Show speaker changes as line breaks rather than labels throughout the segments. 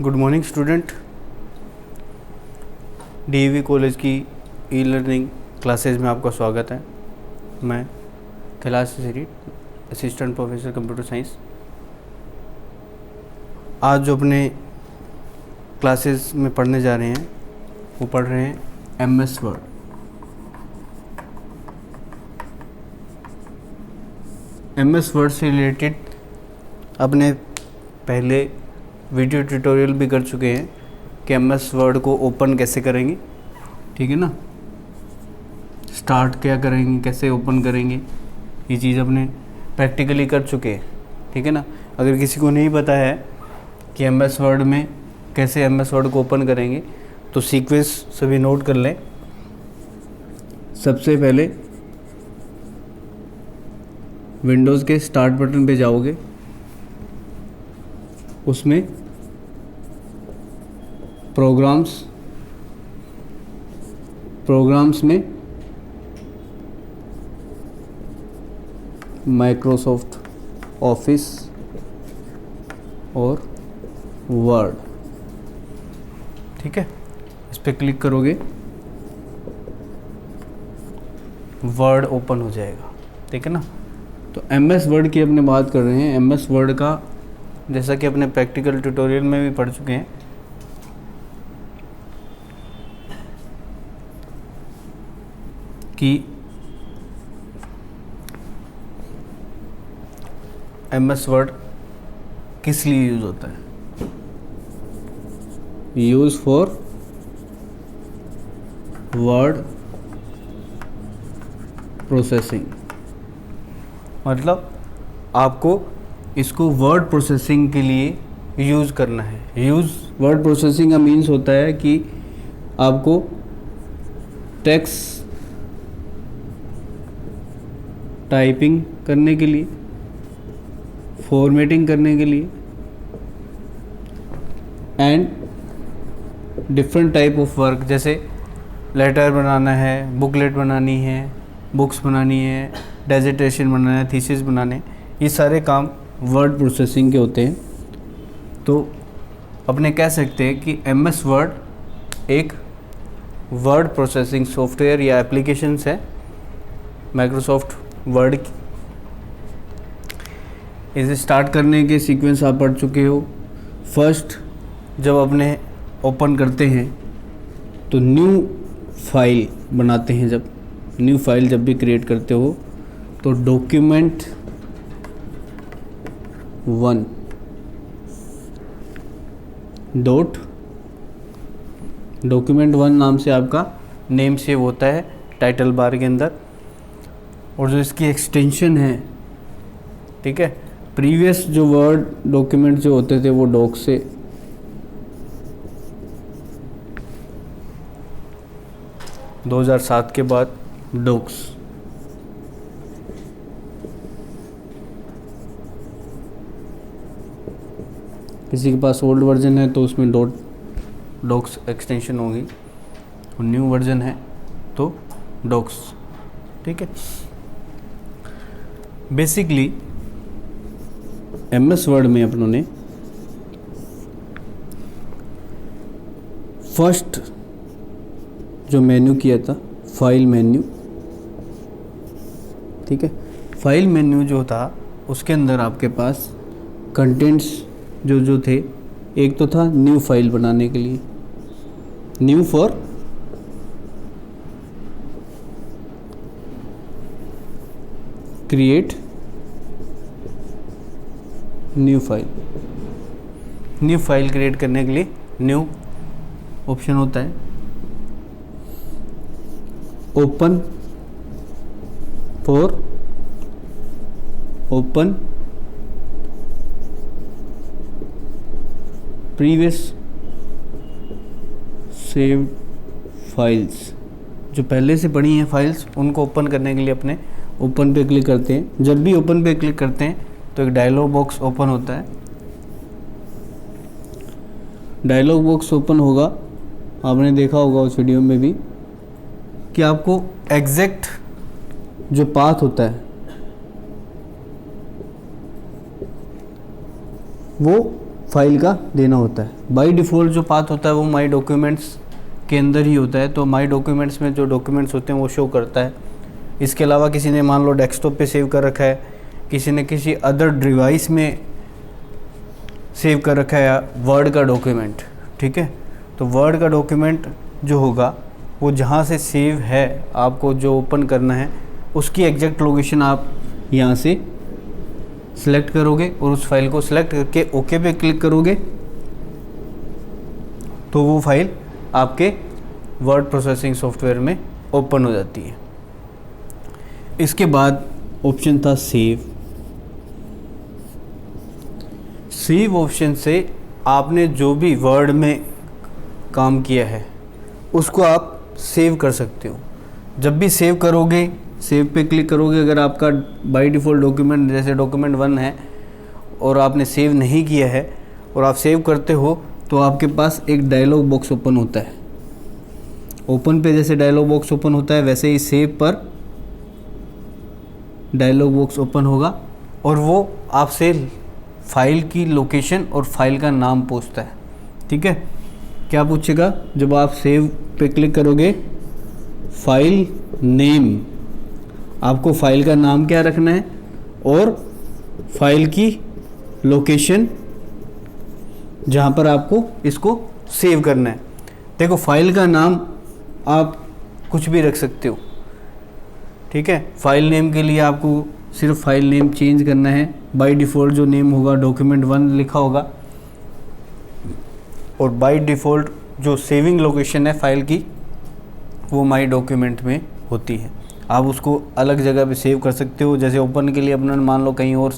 Good morning student. DAV college की e learning classes में आपका स्वागत है। मैं कैलाश सिरी, असिस्टेंट प्रोफेसर कंप्यूटर साइंस। आज जो अपने क्लासेस में पढ़ने जा रहे हैं वो पढ़ रहे हैं एमएस वर्ड। एमएस वर्ड से रिलेटेड अपने पहले वीडियो ट्यूटोरियल भी कर चुके हैं कि एमएस वर्ड को ओपन कैसे करेंगे, ठीक है ना। स्टार्ट क्या करेंगे, कैसे ओपन करेंगे, ये चीज़ अपने प्रैक्टिकली कर चुके हैं, ठीक है ना। अगर किसी को नहीं पता है कि एमएस वर्ड में कैसे एमएस वर्ड को ओपन करेंगे तो सीक्वेंस सभी नोट कर लें। सबसे पहले विंडोज़ के स्टार्ट बटन पे जाओगे, उसमें प्रोग्राम्स में माइक्रोसॉफ्ट ऑफिस और वर्ड, ठीक है, इस पर क्लिक करोगे वर्ड ओपन हो जाएगा, ठीक है ना। तो एमएस वर्ड की अपने बात कर रहे हैं। एमएस वर्ड का जैसा कि अपने प्रैक्टिकल ट्यूटोरियल में भी पढ़ चुके हैं कि एमएस वर्ड किस लिए यूज़ होता है। यूज़ फॉर वर्ड प्रोसेसिंग, मतलब आपको इसको वर्ड प्रोसेसिंग के लिए यूज़ करना है। वर्ड प्रोसेसिंग का मीन्स होता है कि आपको टेक्स्ट टाइपिंग करने के लिए, फॉर्मेटिंग करने के लिए and different type of work, जैसे लेटर बनाना है, बुकलेट बनानी है, बुक्स बनानी है, डेजिटेशन बनाना है, थीसिस बनाने, ये सारे काम वर्ड प्रोसेसिंग के होते हैं। तो अपने कह सकते हैं कि एमएस वर्ड एक वर्ड प्रोसेसिंग सॉफ्टवेयर या एप्लीकेशंस है माइक्रोसॉफ्ट वर्ड की। इसे स्टार्ट करने के सीक्वेंस आप पढ़ चुके हो। फर्स्ट जब अपने ओपन करते हैं तो न्यू फाइल बनाते हैं। जब न्यू फाइल जब भी क्रिएट करते हो तो डॉक्यूमेंट 1 नाम से आपका नेम सेव होता है टाइटल बार के अंदर। और जो इसकी एक्सटेंशन है, ठीक है, प्रीवियस जो वर्ड डॉक्यूमेंट जो होते थे वो डॉक से 2007 के बाद डॉक्स, किसी के पास ओल्ड वर्जन है तो उसमें डॉक्स एक्सटेंशन होगी, और न्यू वर्जन है तो डॉक्स, ठीक है। बेसिकली एमएस वर्ड में अपनों ने फर्स्ट जो मेन्यू किया था फाइल मेन्यू, ठीक है। फाइल मेन्यू जो था उसके अंदर आपके पास कंटेंट्स जो थे, एक तो था न्यू फाइल बनाने के लिए, new for create new file create करने के लिए न्यू ऑप्शन होता है। Open for open previous saved files, जो पहले से पड़ी हैं फाइल्स उनको ओपन करने के लिए अपने ओपन पे क्लिक करते हैं। जब भी ओपन पे क्लिक करते हैं तो एक डायलॉग बॉक्स ओपन होता है। डायलॉग बॉक्स ओपन होगा, आपने देखा होगा उस वीडियो में भी, कि आपको एग्जैक्ट जो पाथ होता है वो फाइल का देना होता है। बाय डिफ़ॉल्ट जो पाथ होता है वो माई डॉक्यूमेंट्स के अंदर ही होता है, तो माई डॉक्यूमेंट्स में जो डॉक्यूमेंट्स होते हैं वो शो करता है। इसके अलावा किसी ने मान लो डेस्कटॉप पे सेव कर रखा है, किसी ने किसी अदर डिवाइस में सेव कर रखा है वर्ड का डॉक्यूमेंट, ठीक है, तो वर्ड का डॉक्यूमेंट जो होगा वो जहाँ से सेव है आपको जो ओपन करना है उसकी एग्जैक्ट लोकेशन आप यहाँ से सिलेक्ट करोगे और उस फाइल को सिलेक्ट करके ओके पे क्लिक करोगे तो वो फाइल आपके वर्ड प्रोसेसिंग सॉफ्टवेयर में ओपन हो जाती है। इसके बाद ऑप्शन था सेव। सेव ऑप्शन से आपने जो भी वर्ड में काम किया है उसको आप सेव कर सकते हो। जब भी सेव करोगे, सेव पे क्लिक करोगे, अगर आपका बाय डिफ़ॉल्ट डॉक्यूमेंट जैसे डॉक्यूमेंट 1 है और आपने सेव नहीं किया है और आप सेव करते हो तो आपके पास एक डायलॉग बॉक्स ओपन होता है। ओपन पे जैसे डायलॉग बॉक्स ओपन होता है वैसे ही सेव पर डायलॉग बॉक्स ओपन होगा और वो आपसे फाइल की लोकेशन और फाइल का नाम पूछता है, ठीक है। क्या पूछेगा? जब आप सेव पे क्लिक करोगे, फाइल नेम, आपको फाइल का नाम क्या रखना है और फाइल की लोकेशन जहाँ पर आपको इसको सेव करना है। देखो फाइल का नाम आप कुछ भी रख सकते हो, ठीक है। फाइल नेम के लिए आपको सिर्फ फाइल नेम चेंज करना है। बाय डिफ़ॉल्ट जो नेम होगा डॉक्यूमेंट 1 लिखा होगा और बाय डिफ़ॉल्ट जो सेविंग लोकेशन है फाइल की वो माई डॉक्यूमेंट में होती है। आप उसको अलग जगह पे सेव कर सकते हो। जैसे ओपन के लिए अपना मान लो कहीं और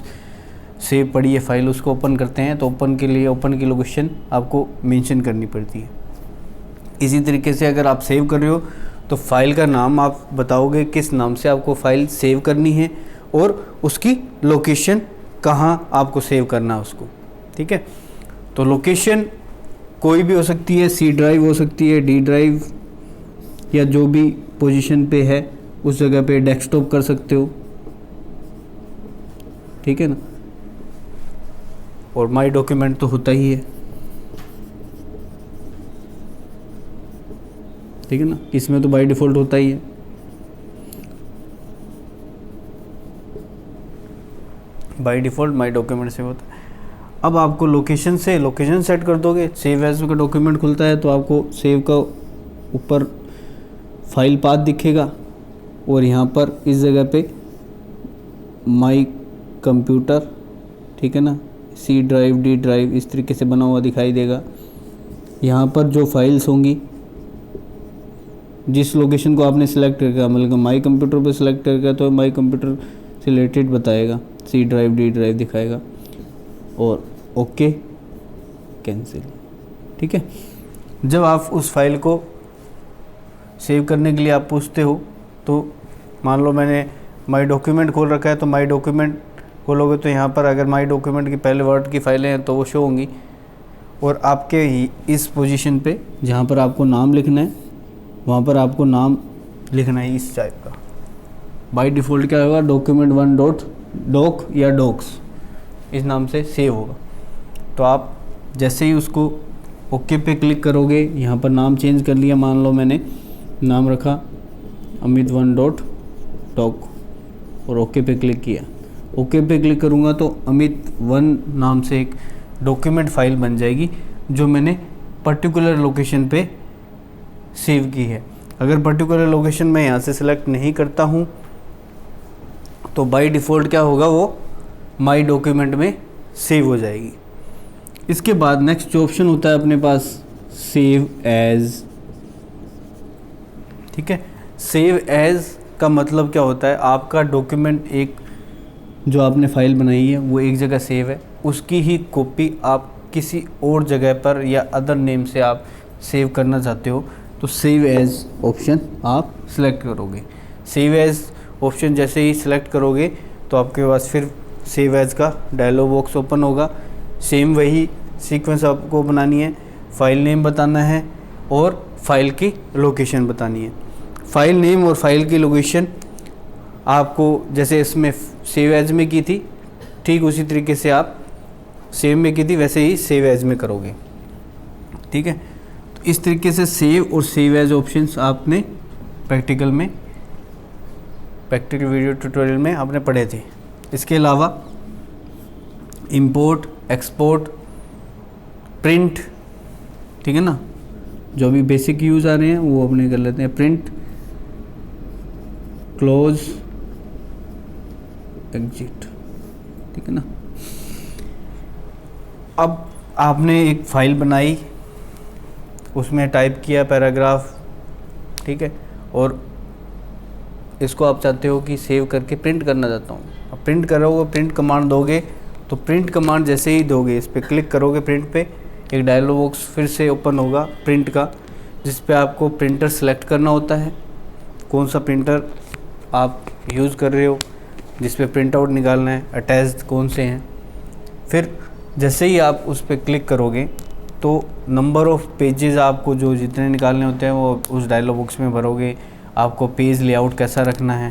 सेव पड़ी है फाइल, उसको ओपन करते हैं तो ओपन के लिए ओपन की लोकेशन आपको मेंशन करनी पड़ती है। इसी तरीके से अगर आप सेव कर रहे हो तो फाइल का नाम आप बताओगे किस नाम से आपको फ़ाइल सेव करनी है और उसकी लोकेशन कहाँ आपको सेव करना है उसको, ठीक है। तो लोकेशन कोई भी हो सकती है, सी ड्राइव हो सकती है, डी ड्राइव, या जो भी पोजीशन पे है उस जगह पे डेस्कटॉप कर सकते हो, ठीक है ना। और माई डॉक्यूमेंट तो होता ही है, ठीक है ना, इसमें तो बाय डिफ़ॉल्ट होता ही है। बाय डिफ़ॉल्ट माई डॉक्यूमेंट से होता है। अब आपको लोकेशन से लोकेशन सेट कर दोगे। सेव एज का डॉक्यूमेंट खुलता है तो आपको सेव का ऊपर फाइल पाथ दिखेगा और यहाँ पर इस जगह पे माई कंप्यूटर, ठीक है ना, सी ड्राइव, डी ड्राइव इस तरीके से बना हुआ दिखाई देगा। यहाँ पर जो फाइल्स होंगी जिस लोकेशन को आपने सेलेक्ट करके मतलब माई कंप्यूटर पे सेलेक्ट करके तो माई कंप्यूटर से रिलेटेड बताएगा, सी ड्राइव, डी ड्राइव दिखाएगा और ओके कैंसिल, ठीक है। जब आप उस फाइल को सेव करने के लिए आप पूछते हो तो मान लो मैंने माई डॉक्यूमेंट खोल रखा है तो माई डॉक्यूमेंट खोलोगे तो यहाँ पर अगर माई डॉक्यूमेंट की पहले वर्ड की फाइलें हैं तो वो शो होंगी और आपके इस पोजीशन पे जहाँ पर आपको नाम लिखना है वहाँ पर आपको नाम लिखना है इस टाइप का। बाय डिफ़ॉल्ट क्या होगा, डॉक्यूमेंट 1 डॉट डॉक या डॉक्स इस नाम से सेव होगा। तो आप जैसे ही उसको ओके पे क्लिक करोगे, यहाँ पर नाम चेंज कर लिया, मान लो मैंने नाम रखा अमित 1 डॉट डॉक और ओके पे क्लिक किया। ओके पे क्लिक करूँगा तो अमित 1 नाम से एक डॉक्यूमेंट फाइल बन जाएगी जो मैंने पर्टिकुलर लोकेशन पे सेव की है। अगर पर्टिकुलर लोकेशन मैं यहाँ से सिलेक्ट नहीं करता हूँ तो बाय डिफ़ॉल्ट क्या होगा, वो माई डॉक्यूमेंट में सेव हो जाएगी। इसके बाद नेक्स्ट जो ऑप्शन होता है अपने पास सेव एज, ठीक है। सेव एज का मतलब क्या होता है, आपका डॉक्यूमेंट एक जो आपने फाइल बनाई है वो एक जगह सेव है, उसकी ही कॉपी आप किसी और जगह पर या अदर नेम से आप सेव करना चाहते हो तो सेव एज ऑप्शन आप सिलेक्ट करोगे। सेव एज ऑप्शन जैसे ही सिलेक्ट करोगे तो आपके पास फिर सेव एज का डायलॉग बॉक्स ओपन होगा। सेम वही सीक्वेंस आपको बनानी है, फाइल नेम बताना है और फाइल की लोकेशन बतानी है। फाइल नेम और फाइल की लोकेशन आपको जैसे इसमें सेव एज में की थी ठीक उसी तरीके से आप सेव में की थी वैसे ही सेव एज में करोगे, ठीक है। तो इस तरीके से सेव और सेव एज ऑप्शंस आपने प्रैक्टिकल वीडियो ट्यूटोरियल में आपने पढ़े थे। इसके अलावा इंपोर्ट, एक्सपोर्ट, प्रिंट, ठीक है ना, जो भी बेसिक यूज़ आ रहे हैं वो अपने कर लेते हैं। प्रिंट, क्लोज, एग्जिट, ठीक है ना। अब आपने एक फाइल बनाई, उसमें टाइप किया पैराग्राफ, ठीक है, और इसको आप चाहते हो कि सेव करके प्रिंट करना चाहता हूँ। अब प्रिंट करोगे, प्रिंट कमांड दोगे, तो प्रिंट कमांड जैसे ही दोगे, इस पर क्लिक करोगे प्रिंट पे, एक डायलॉग बॉक्स फिर से ओपन होगा प्रिंट का, जिस पे आपको प्रिंटर सेलेक्ट करना होता है, कौन सा प्रिंटर आप यूज़ कर रहे हो, जिस पे प्रिंट आउट निकालना है, अटैच्ड कौन से हैं। फिर जैसे ही आप उस पर क्लिक करोगे तो नंबर ऑफ़ पेजेस आपको जो जितने निकालने होते हैं वो उस डायलॉग बॉक्स में भरोगे। आपको पेज लेआउट कैसा रखना है,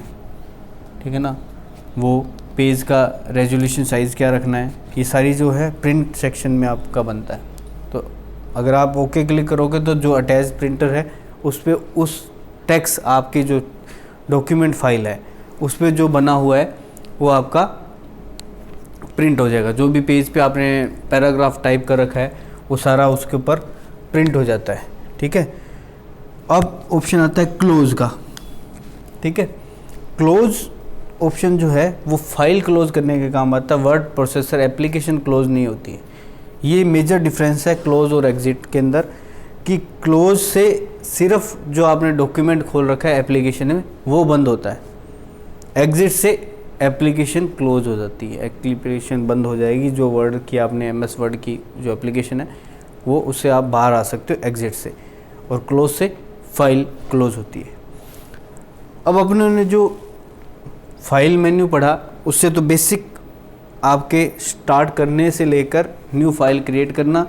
ठीक है ना, वो पेज का रेजोल्यूशन साइज़ क्या रखना है, ये सारी जो है प्रिंट सेक्शन में आपका बनता है। तो अगर आप ओके क्लिक करोगे तो जो अटैच प्रिंटर है उस पर उस टेक्स्ट आपकी जो डॉक्यूमेंट फाइल है उस पर जो बना हुआ है वो आपका प्रिंट हो जाएगा। जो भी पेज पे आपने पैराग्राफ टाइप कर रखा है वो सारा उसके ऊपर प्रिंट हो जाता है, ठीक है। अब ऑप्शन आता है क्लोज का, ठीक है। क्लोज ऑप्शन जो है वो फाइल क्लोज करने के काम आता है, वर्ड प्रोसेसर एप्लीकेशन क्लोज नहीं होती है। ये मेजर डिफरेंस है क्लोज और एग्जिट के अंदर, कि क्लोज से सिर्फ जो आपने डॉक्यूमेंट खोल रखा है एप्लीकेशन में वो बंद होता है, एग्जिट से एप्लीकेशन क्लोज हो जाती है, एप्लीकेशन बंद हो जाएगी। जो वर्ड की आपने MS वर्ड की जो एप्लीकेशन है वो उससे आप बाहर आ सकते हो एग्जिट से, और क्लोज से फाइल क्लोज होती है। अब अपने ने जो फाइल मेन्यू पढ़ा उससे तो बेसिक आपके स्टार्ट करने से लेकर न्यू फाइल क्रिएट करना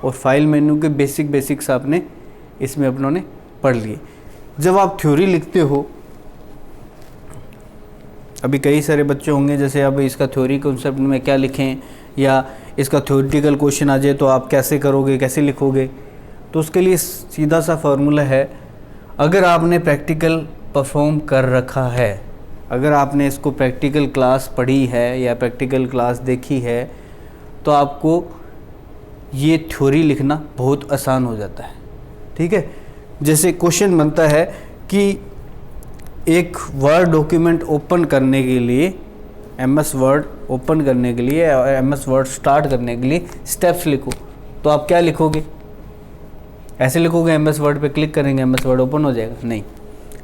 और फाइल मेन्यू के बेसिक्स आपने इसमें अपनों ने पढ़ लिए। जब आप थ्योरी लिखते हो, अभी कई सारे बच्चे होंगे जैसे अब इसका थ्योरी कॉन्सेप्ट में क्या लिखें, या इसका थ्योरेटिकल क्वेश्चन आ जाए तो आप कैसे करोगे, कैसे लिखोगे। तो उसके लिए सीधा सा फार्मूला है, अगर आपने प्रैक्टिकल परफॉर्म कर रखा है, अगर आपने इसको प्रैक्टिकल क्लास पढ़ी है या प्रैक्टिकल क्लास देखी है, तो आपको ये थ्योरी लिखना बहुत आसान हो जाता है, ठीक है। जैसे क्वेश्चन बनता है कि एक वर्ड डॉक्यूमेंट ओपन करने के लिए, MS वर्ड ओपन करने के लिए और MS वर्ड स्टार्ट करने के लिए स्टेप्स लिखो, तो आप क्या लिखोगे? ऐसे लिखोगे MS वर्ड पे क्लिक करेंगे MS वर्ड ओपन हो जाएगा? नहीं,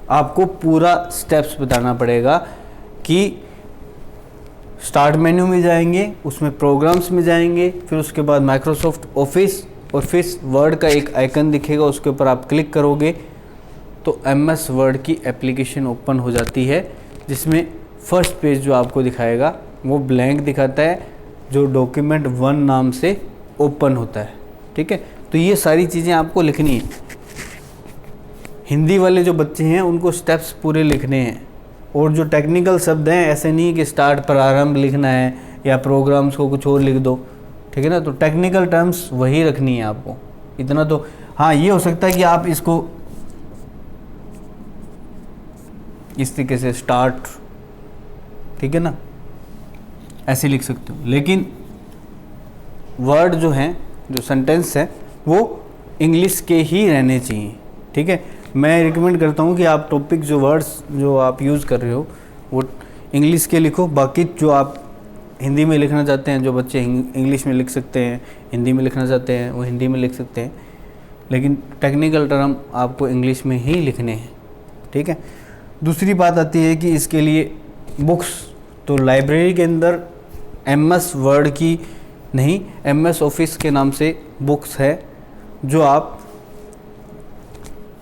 आपको पूरा स्टेप्स बताना पड़ेगा कि स्टार्ट मेन्यू में जाएंगे, उसमें प्रोग्राम्स में जाएंगे, फिर उसके बाद माइक्रोसॉफ्ट ऑफिस और फिर वर्ड का एक आइकन दिखेगा, उसके ऊपर आप क्लिक करोगे तो MS वर्ड की एप्लीकेशन ओपन हो जाती है, जिसमें फर्स्ट पेज जो आपको दिखाएगा वो ब्लैंक दिखाता है, जो डॉक्यूमेंट 1 नाम से ओपन होता है, ठीक है। तो ये सारी चीज़ें आपको लिखनी है। हिंदी वाले जो बच्चे हैं उनको स्टेप्स पूरे लिखने हैं, और जो टेक्निकल शब्द हैं ऐसे नहीं कि स्टार्ट प्रारंभ लिखना है या प्रोग्राम्स को कुछ और लिख दो, ठीक है ना। तो टेक्निकल टर्म्स वही रखनी है आपको, इतना तो हाँ ये हो सकता है कि आप इसको इस तरीके से स्टार्ट, ठीक है ना, ऐसे लिख सकते हो, लेकिन वर्ड जो हैं, जो सेंटेंस है वो इंग्लिश के ही रहने चाहिए, ठीक है। मैं रिकमेंड करता हूँ कि आप टॉपिक जो वर्ड्स जो आप यूज़ कर रहे हो वो इंग्लिश के लिखो, बाकी जो आप हिंदी में लिखना चाहते हैं, जो बच्चे इंग्लिश में लिख सकते हैं, हिंदी में लिखना चाहते हैं वो हिंदी में लिख सकते हैं, लेकिन टेक्निकल टर्म आपको इंग्लिश में ही लिखने हैं, ठीक है। दूसरी बात आती है कि इसके लिए बुक्स, तो लाइब्रेरी के अंदर MS वर्ड की नहीं, MS ऑफिस के नाम से बुक्स है जो आप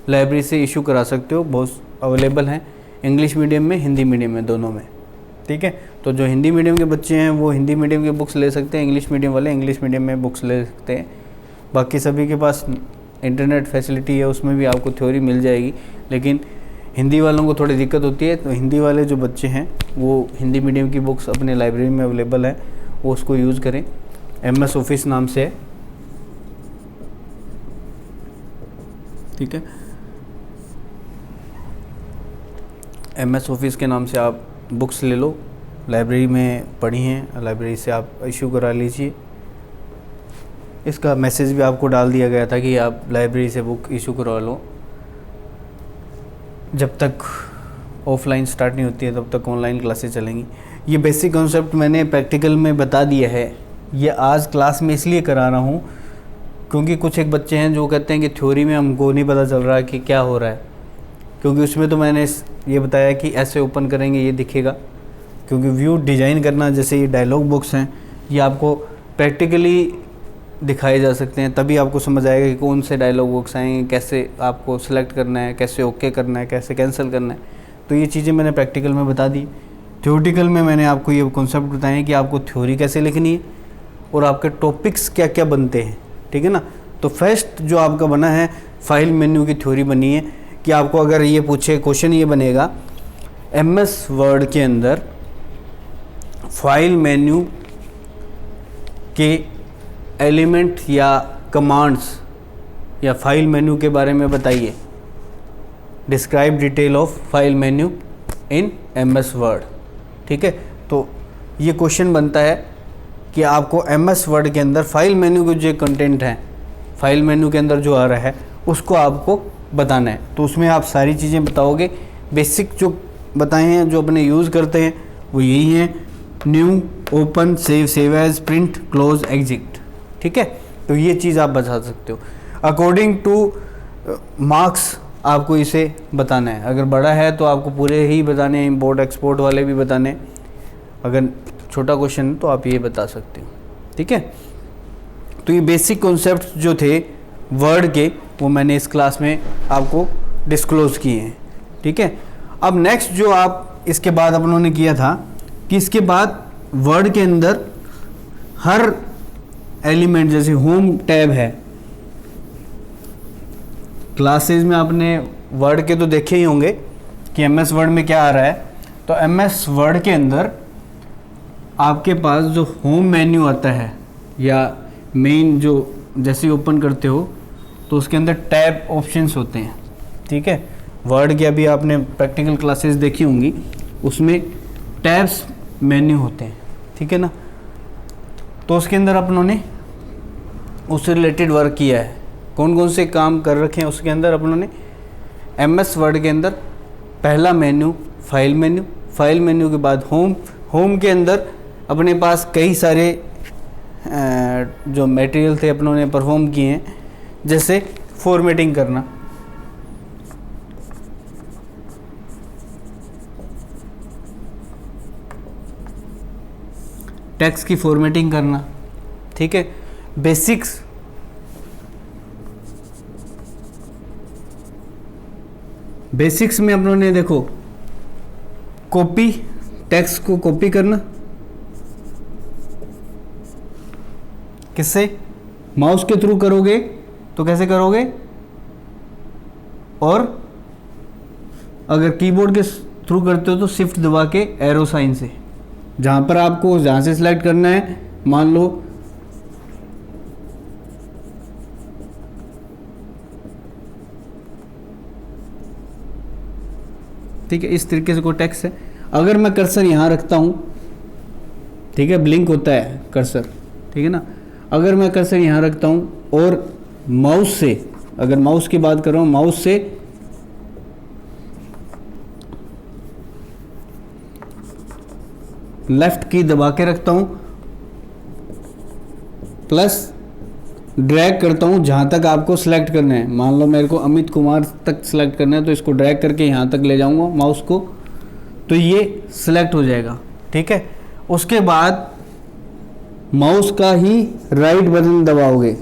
लाइब्रेरी से इशू करा सकते हो, बहुत अवेलेबल हैं, इंग्लिश मीडियम में, हिंदी मीडियम में, दोनों में, ठीक है। तो जो हिंदी मीडियम के बच्चे हैं वो हिंदी मीडियम के बुक्स ले सकते हैं, इंग्लिश मीडियम वाले इंग्लिश मीडियम में बुक्स ले सकते हैं। बाकी सभी के पास इंटरनेट फैसिलिटी है, उसमें भी आपको थ्योरी मिल जाएगी, लेकिन हिंदी वालों को थोड़ी दिक्कत होती है। तो हिंदी वाले जो बच्चे हैं वो हिंदी मीडियम की बुक्स अपने लाइब्रेरी में अवेलेबल है, वो उसको यूज़ करें। MS ऑफिस नाम से है, ठीक है। MS ऑफिस के नाम से आप बुक्स ले लो, लाइब्रेरी में पढ़ी हैं, लाइब्रेरी से आप इशू करा लीजिए। इसका मैसेज भी आपको डाल दिया गया था कि आप लाइब्रेरी से बुक इशू करवा लो। जब तक ऑफलाइन स्टार्ट नहीं होती है तब तक ऑनलाइन क्लासेस चलेंगी। ये बेसिक कॉन्सेप्ट मैंने प्रैक्टिकल में बता दिया है। ये आज क्लास में इसलिए करा रहा हूँ क्योंकि कुछ एक बच्चे हैं जो कहते हैं कि थ्योरी में हमको नहीं पता चल रहा है कि क्या हो रहा है, क्योंकि उसमें तो मैंने ये बताया कि ऐसे ओपन करेंगे ये दिखेगा। क्योंकि व्यू डिज़ाइन करना, जैसे ये डायलॉग बॉक्स हैं, ये आपको प्रैक्टिकली दिखाए जा सकते हैं, तभी आपको समझ आएगा कि कौन से डायलॉग बॉक्स आएंगे, कैसे आपको सेलेक्ट करना है, कैसे ओके करना है, कैसे कैंसिल करना है। तो ये चीज़ें मैंने प्रैक्टिकल में बता दी। थ्योरेटिकल में मैंने आपको ये कॉन्सेप्ट बताए कि आपको थ्योरी कैसे लिखनी है और आपके टॉपिक्स क्या क्या बनते हैं, ठीक है ना। तो फर्स्ट जो आपका बना है फाइल मेन्यू की थ्योरी बनी है कि आपको अगर ये पूछे क्वेश्चन ये बनेगा MS वर्ड के अंदर फाइल मेन्यू के एलिमेंट या कमांड्स या फाइल मेन्यू के बारे में बताइए। Describe detail of file menu in MS word, ठीक है। तो ये क्वेश्चन बनता है कि आपको MS वर्ड के अंदर फाइल मेन्यू के जो कंटेंट हैं, फाइल मेन्यू के अंदर जो आ रहा है उसको आपको बताना है। तो उसमें आप सारी चीज़ें बताओगे। बेसिक जो बताए हैं जो अपने यूज़ करते हैं वो यही हैं, new, open, save, save as, print, close, exit, ठीक है। तो ये चीज़ आप बता सकते हो। अकॉर्डिंग टू मार्क्स आपको इसे बताना है। अगर बड़ा है तो आपको पूरे ही बताने हैं, इम्पोर्ट एक्सपोर्ट वाले भी बताने हैं। अगर छोटा क्वेश्चन है तो आप ये बता सकते हो, ठीक है। तो ये बेसिक कॉन्सेप्ट जो थे वर्ड के वो मैंने इस क्लास में आपको डिस्क्लोज़ किए हैं, ठीक है। अब नेक्स्ट जो आप इसके बाद अपनों ने किया था कि इसके बाद वर्ड के अंदर हर एलिमेंट, जैसे होम टैब है, क्लासेस में आपने वर्ड के तो देखे ही होंगे कि MS वर्ड में क्या आ रहा है। तो MS वर्ड के अंदर आपके पास जो होम मेन्यू आता है या मेन, जो जैसे ओपन करते हो तो उसके अंदर टैब ऑप्शंस होते हैं, ठीक है। वर्ड के अभी आपने प्रैक्टिकल क्लासेस देखी होंगी, उसमें टैब्स मेन्यू होते हैं, ठीक है ना। तो उसके अंदर अपनों ने उससे रिलेटेड वर्क किया है। कौन कौन से काम कर रखे हैं उसके अंदर अपनों ने। MS वर्ड के अंदर पहला menu file menu, file menu के बाद होम, होम के अंदर अपने पास कई सारे जो मटेरियल थे अपनों ने परफॉर्म किए हैं, जैसे फॉर्मेटिंग करना, टेक्स्ट की फॉर्मेटिंग करना, ठीक है। बेसिक्स बेसिक्स में अपनों ने देखो कॉपी, टेक्स्ट को कॉपी करना, किससे, माउस के थ्रू करोगे तो कैसे करोगे, और अगर कीबोर्ड के थ्रू करते हो तो शिफ्ट दबा के एरो साइन से, जहाँ पर आपको जहाँ से सिलेक्ट करना है, मान लो ठीक है, इस तरीके से कोई टेक्स्ट है। अगर मैं कर्सर यहाँ रखता हूँ, ठीक है, ब्लिंक होता है कर्सर, ठीक है ना। अगर मैं कर्सर यहाँ रखता हूँ और माउस से, अगर माउस की बात कर रहा हूँ, माउस से लेफ्ट की दबा के रखता हूँ, प्लस ड्रैग करता हूँ जहाँ तक आपको सिलेक्ट करना है। मान लो मेरे को अमित कुमार तक सिलेक्ट करना है, तो इसको ड्रैग करके यहाँ तक ले जाऊँगा माउस को, तो ये सिलेक्ट हो जाएगा, ठीक है। उसके बाद माउस का ही राइट बटन दबाओगे,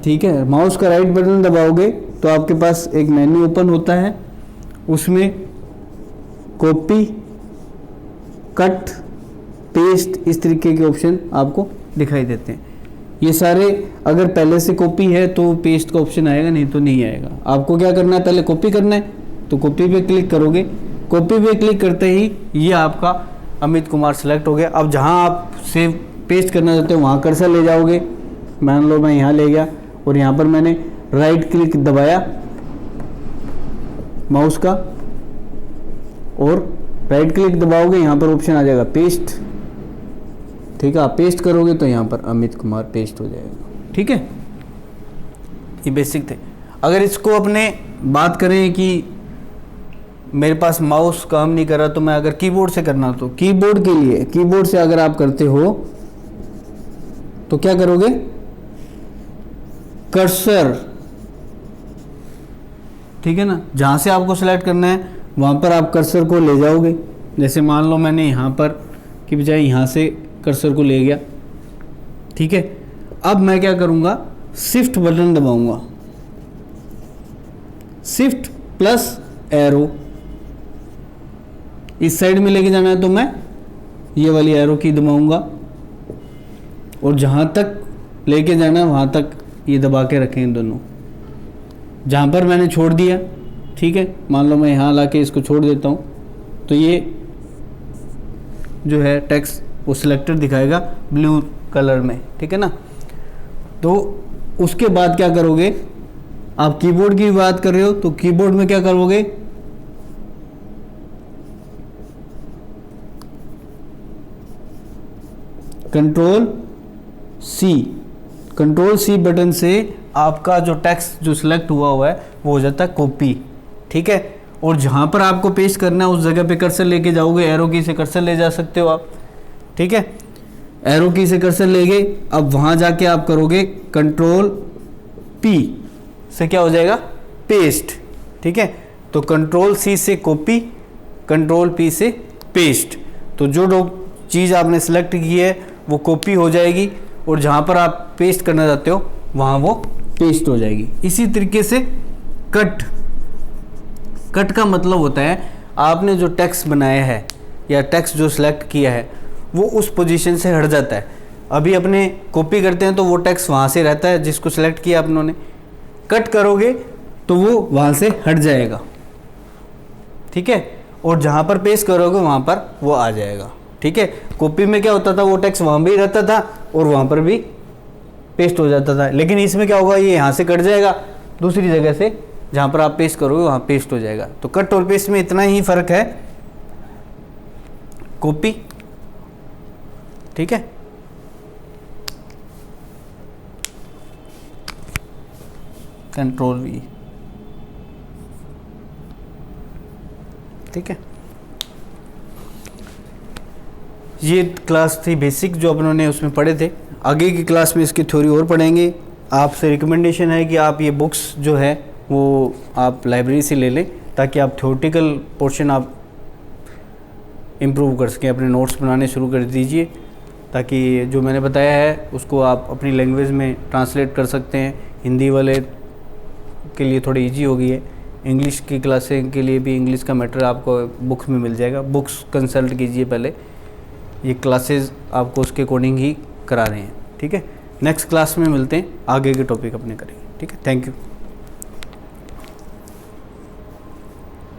ठीक है। माउस का राइट बटन दबाओगे तो आपके पास एक मेन्यू ओपन होता है, उसमें कॉपी, कट, पेस्ट, इस तरीके के ऑप्शन आपको दिखाई देते हैं। ये सारे अगर पहले से कॉपी है तो पेस्ट का ऑप्शन आएगा, नहीं तो नहीं आएगा। आपको क्या करना है, पहले कॉपी करना है तो कॉपी पे क्लिक करोगे, कॉपी पे क्लिक करते ही ये आपका अमित कुमार सेलेक्ट हो गया। अब जहाँ आप सेव पेस्ट करना चाहते हो वहाँ कर्सर ले जाओगे। मान लो मैं यहाँ ले गया और यहाँ पर मैंने राइट क्लिक दबाया माउस का और राइट क्लिक दबाओगे, यहाँ पर ऑप्शन आ जाएगा पेस्ट। ठीक है, आप पेस्ट करोगे तो यहाँ पर अमित कुमार पेस्ट हो जाएगा। ठीक है, ये बेसिक थे। अगर इसको अपने बात करें कि मेरे पास माउस काम नहीं कर रहा तो मैं अगर कीबोर्ड से करना, तो कीबोर्ड के लिए कीबोर्ड से अगर आप करते हो तो क्या करोगे, कर्सर, ठीक है ना, जहाँ से आपको सेलेक्ट करना है वहाँ पर आप कर्सर को ले जाओगे। जैसे मान लो मैंने यहाँ पर की बजाय यहाँ से कर्सर को ले गया। ठीक है, अब मैं क्या करूँगा, शिफ्ट बटन दबाऊंगा, शिफ्ट प्लस एरो, इस साइड में लेके जाना है तो मैं ये वाली एरो की दबाऊंगा और जहाँ तक लेके जाना है वहाँ तक ये दबा के रखें दोनों। जहाँ पर मैंने छोड़ दिया, ठीक है, मान लो मैं यहाँ ला के इसको छोड़ देता हूँ तो ये जो है टेक्स्ट वो सिलेक्टेड दिखाएगा ब्लू कलर में। ठीक है ना, तो उसके बाद क्या करोगे, आप कीबोर्ड की बात कर रहे हो तो कीबोर्ड में क्या करोगे, कंट्रोल सी बटन से आपका जो टेक्स्ट जो सिलेक्ट हुआ है वो हो जाता है कॉपी। ठीक है, और जहाँ पर आपको पेस्ट करना है उस जगह पे कर्सर लेके जाओगे, एरो की से कर्सर ले जा सकते हो आप। ठीक है, एरो की से कर्सर ले गए, अब वहाँ जाके आप करोगे कंट्रोल पी से क्या हो जाएगा, पेस्ट। ठीक है, तो कंट्रोल सी से कॉपी, कंट्रोल पी से पेस्ट, तो जो चीज़ आपने सेलेक्ट की है वो कॉपी हो जाएगी और जहाँ पर आप पेस्ट करना चाहते हो वहाँ वो पेस्ट हो जाएगी। इसी तरीके से कट का मतलब होता है आपने जो टेक्स्ट बनाया है या टेक्स्ट जो सिलेक्ट किया है वो उस पोजीशन से हट जाता है। अभी अपने कॉपी करते हैं तो वो टेक्स्ट वहाँ से रहता है जिसको सिलेक्ट किया आपने, कट करोगे तो वो वहाँ से हट जाएगा। ठीक है, और जहाँ पर पेस्ट करोगे वहाँ पर वो आ जाएगा। ठीक है, कॉपी में क्या होता था, वो टेक्स्ट वहाँ भी रहता था और वहाँ पर भी पेस्ट हो जाता था, लेकिन इसमें क्या होगा, ये यहाँ से कट जाएगा, दूसरी जगह से जहाँ पर आप पेस्ट करोगे वहाँ पेस्ट हो जाएगा। तो कट और पेस्ट में इतना ही फर्क है, कॉपी। ठीक है, कंट्रोल वी। ठीक है, ये क्लास थी बेसिक जो अपनों ने उसमें पढ़े थे। आगे की क्लास में इसकी थ्योरी और पढ़ेंगे। आपसे रिकमेंडेशन है कि आप ये बुक्स जो है वो आप लाइब्रेरी से ले लें ताकि आप थ्योरेटिकल पोर्शन आप इम्प्रूव कर सकें। अपने नोट्स बनाने शुरू कर दीजिए ताकि जो मैंने बताया है उसको आप अपनी लैंग्वेज में ट्रांसलेट कर सकते हैं। हिंदी वाले के लिए थोड़ी इजी हो गई है, इंग्लिश की क्लासें के लिए भी इंग्लिश का मैटर आपको बुक्स में मिल जाएगा। बुक्स कंसल्ट कीजिए पहले, ये क्लासेस आपको उसके अकॉर्डिंग ही करा रहे हैं। ठीक है, नेक्स्ट क्लास में मिलते हैं, आगे के टॉपिक अपने करेंगे। ठीक है, थैंक यू।